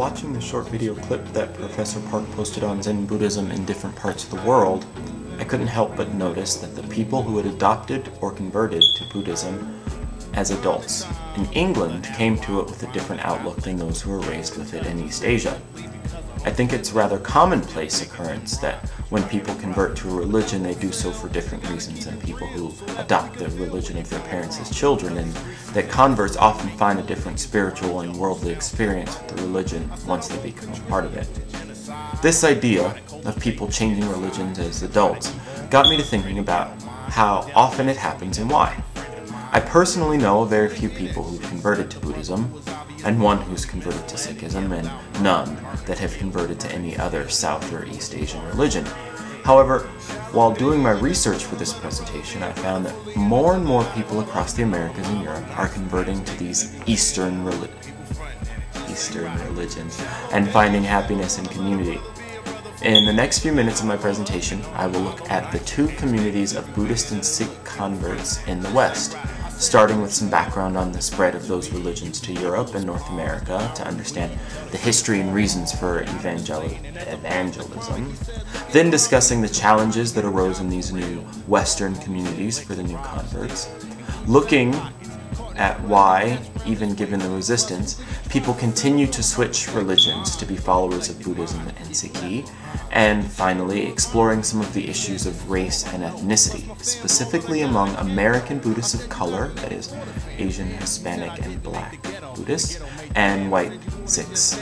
watching the short video clip that Professor Park posted on Zen Buddhism in different parts of the world, I couldn't help but notice that the people who had adopted or converted to Buddhism as adults in England came to it with a different outlook than those who were raised with it in East Asia. I think it's a rather commonplace occurrence that when people convert to a religion, they do so for different reasons than people who adopt the religion of their parents as children, and that converts often find a different spiritual and worldly experience with the religion once they become a part of it. This idea of people changing religions as adults got me to thinking about how often it happens and why. I personally know a very few people who converted to Buddhism, and one who's converted to Sikhism, and none that have converted to any other South or East Asian religion. However, while doing my research for this presentation, I found that more and more people across the Americas and Europe are converting to these Eastern religions and finding happiness and community. In the next few minutes of my presentation, I will look at the two communities of Buddhist and Sikh converts in the West, starting with some background on the spread of those religions to Europe and North America to understand the history and reasons for evangelism, then discussing the challenges that arose in these new Western communities for the new converts, looking at why, even given the resistance, people continue to switch religions to be followers of Buddhism and Sikhi, and finally exploring some of the issues of race and ethnicity, specifically among American Buddhists of color, that is, Asian, Hispanic, and Black Buddhists, and white Sikhs.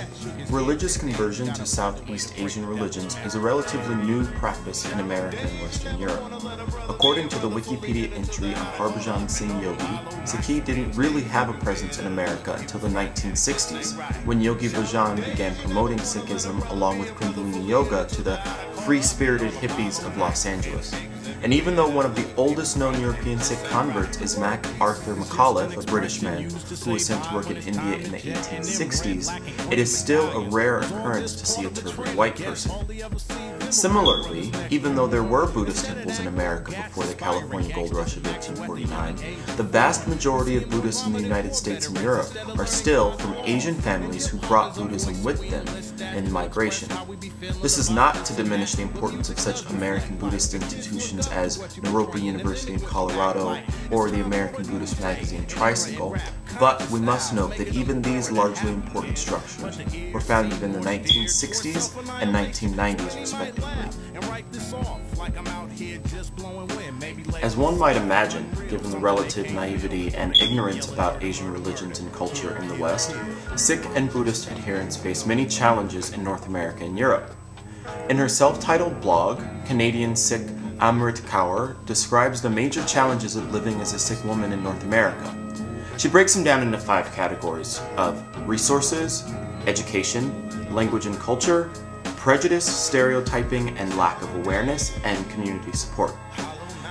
Religious conversion to Southeast Asian religions is a relatively new practice in America and Western Europe. According to the Wikipedia entry on Harbhajan Singh Yogi, Sikhi didn't really have a presence in America until the 1960s, when Yogi Bhajan began promoting Sikhism along with Kundalini Yoga to the free-spirited hippies of Los Angeles. And even though one of the oldest known European Sikh converts is Mac Arthur McAuliffe, a British man who was sent to work in India in the 1860s, it is still a rare occurrence to see a turbaned white person. Similarly, even though there were Buddhist temples in America before the California Gold Rush of 1849, the vast majority of Buddhists in the United States and Europe are still from Asian families who brought Buddhism with them in migration. This is not to diminish the importance of such American Buddhist institutions as Naropa University in Colorado or the American Buddhist magazine Tricycle, but we must note that even these largely important structures were founded in the 1960s and 1990s respectively. As one might imagine, given the relative naivety and ignorance about Asian religions and culture in the West, Sikh and Buddhist adherents face many challenges in North America and Europe. In her self-titled blog, Canadian Sikh Amrit Kaur describes the major challenges of living as a Sikh woman in North America. She breaks them down into 5 categories of resources, education, language and culture, prejudice, stereotyping, and lack of awareness, and community support.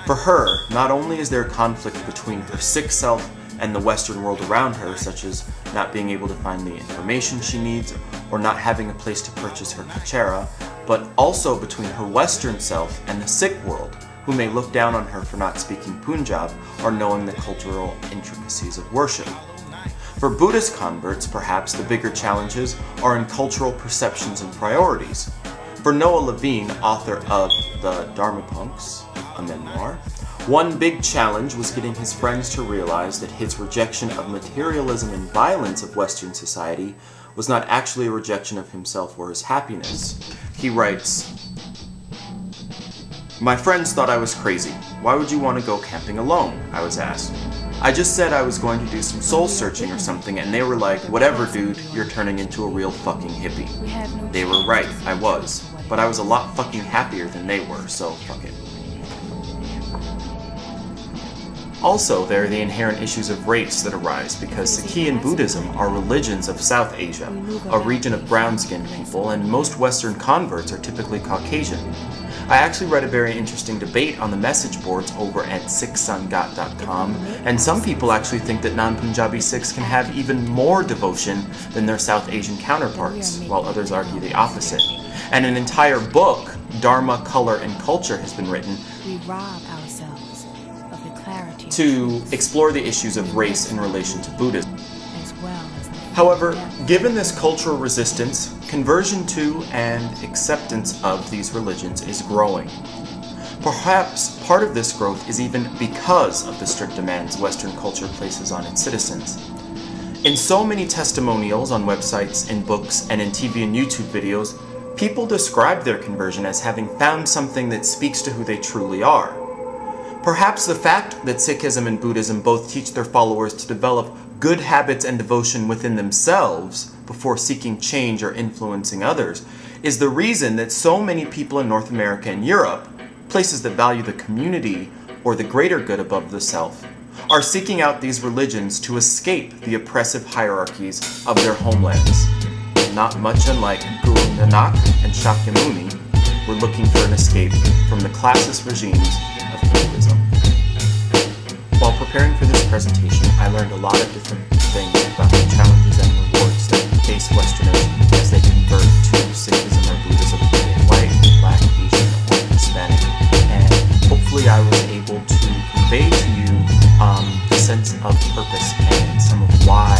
For her, not only is there a conflict between her Sikh self and the Western world around her, such as not being able to find the information she needs or not having a place to purchase her kachera, but also between her Western self and the Sikh world, who may look down on her for not speaking Punjab or knowing the cultural intricacies of worship. For Buddhist converts, perhaps the bigger challenges are in cultural perceptions and priorities. For Noah Levine, author of The Dharmapunks, a memoir, one big challenge was getting his friends to realize that his rejection of materialism and violence of Western society was not actually a rejection of himself or his happiness. He writes, "My friends thought I was crazy. Why would you want to go camping alone?" I was asked. I just said I was going to do some soul searching or something, and they were like, "Whatever, dude, you're turning into a real fucking hippie." They were right, I was. But I was a lot fucking happier than they were, so fuck it. Also, there are the inherent issues of race that arise because Sikhi and Buddhism are religions of South Asia, a region of brown-skinned people, and most Western converts are typically Caucasian. I actually read a very interesting debate on the message boards over at sikhsangat.com, and some people actually think that non-Punjabi Sikhs can have even more devotion than their South Asian counterparts, while others argue the opposite. And an entire book, Dharma, Color, and Culture, has been written to explore the issues of race in relation to Buddhism. However, given this cultural resistance, conversion to and acceptance of these religions is growing. Perhaps part of this growth is even because of the strict demands Western culture places on its citizens. In so many testimonials on websites, in books, and in TV and YouTube videos, people describe their conversion as having found something that speaks to who they truly are. Perhaps the fact that Sikhism and Buddhism both teach their followers to develop good habits and devotion within themselves before seeking change or influencing others is the reason that so many people in North America and Europe, places that value the community or the greater good above the self, are seeking out these religions to escape the oppressive hierarchies of their homelands. Not much unlike Guru Nanak and Shakyamuni, we're looking for an escape from the classist regimes of Hinduism. While preparing for this presentation, I learned a lot of different things about the challenges and rewards that face Westerners as they convert to Sikhism or Buddhism, being white, black, Asian, or Hispanic. And hopefully I was able to convey to you the sense of purpose and some of why